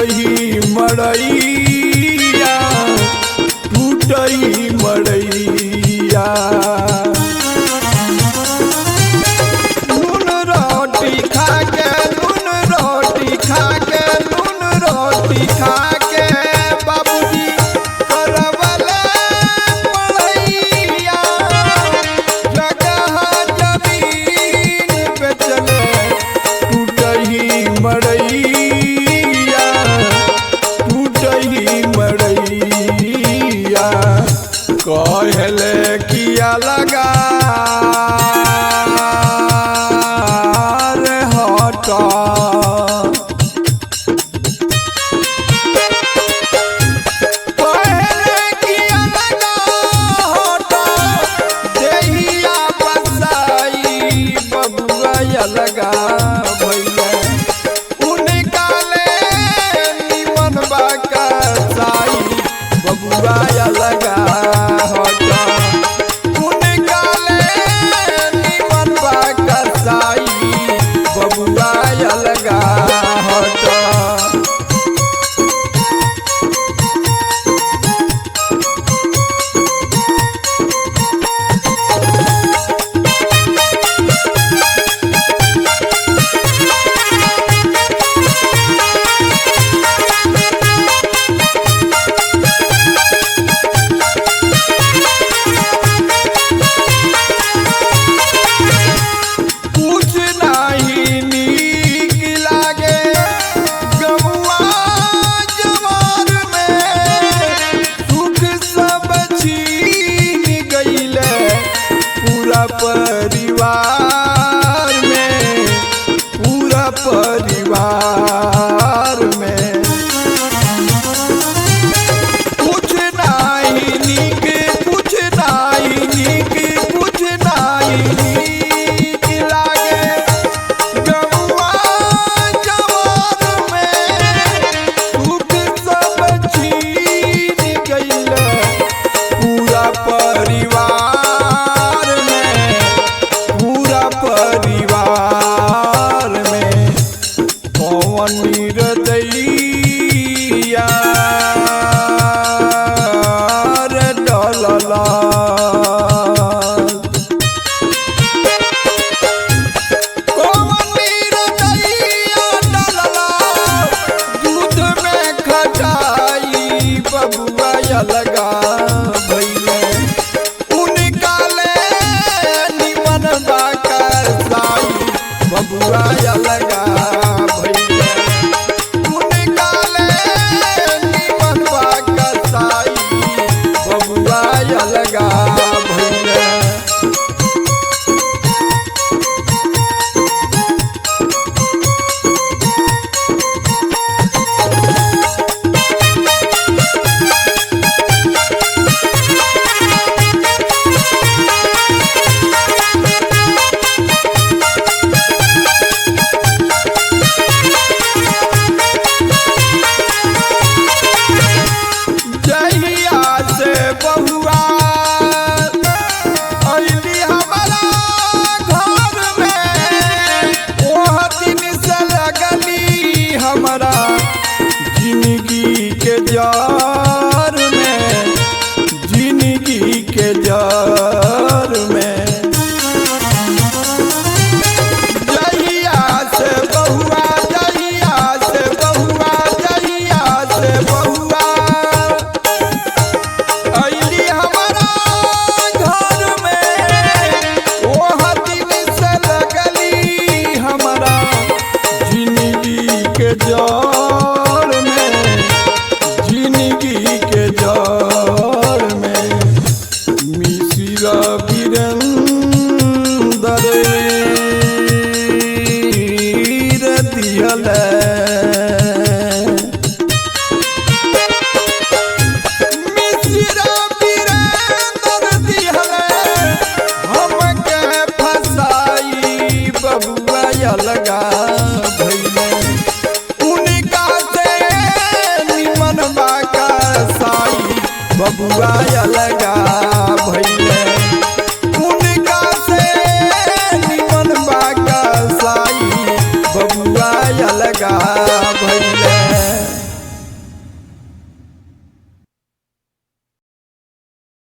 टूटही मड़ैया टूटही मड़ैया। नून रोटी खा के नून रोटी खा के नून रोटी खा के बाबूजी करवले पढ़ैया। जगह जमीन बेचले टूटही मड़ैया टूटही मड़ैया। कहले किया लगा रे हटा कहले किया लगा हटा देहिया बसाई बबुआ लगा भैया। उनकाले निमन बाका साई बबुआ लगा हटा। उनकाले निमन बाका साई बबुआ लगा हटा। कुछ नहीं नीक लागे गमुआ जवार में। सुख सब छीन गईले पूरा परिवार में पूरा परिवार में। कुछ नहीं नीक कुछ नहीं नीक कुछ नहीं नीक लागे गमुआ जवार में। सुख सब छीन गईले पूरा परिवार में पूरा परिवार में। कौन निर्दयिया रे डलला। कौन निर्दयिया डलला दूध में खटाई बबुआ लगा भैया। उनकाले निमन बाका साई बबुआ लगा भैया। उनकाले निमन बाका साई बबुआ लगा भैया। जहिया से बहुआ अइली हमारा घर में। ओह दिन से लगली हमारा जिंदगी के जार में जिंदगी के जार में। जहिया से बहुआ जहिया से बहुआ जहिया से बहुआ अइली हमारा घर में। ओह दिन से लगली हमारा जिंदगी के जार में जिंदगी के जार में। मिसिरा वीरेंद्र रे दिहले मिसिरा वीरेंद्र दिहले हमके फसाई बबुआ लगा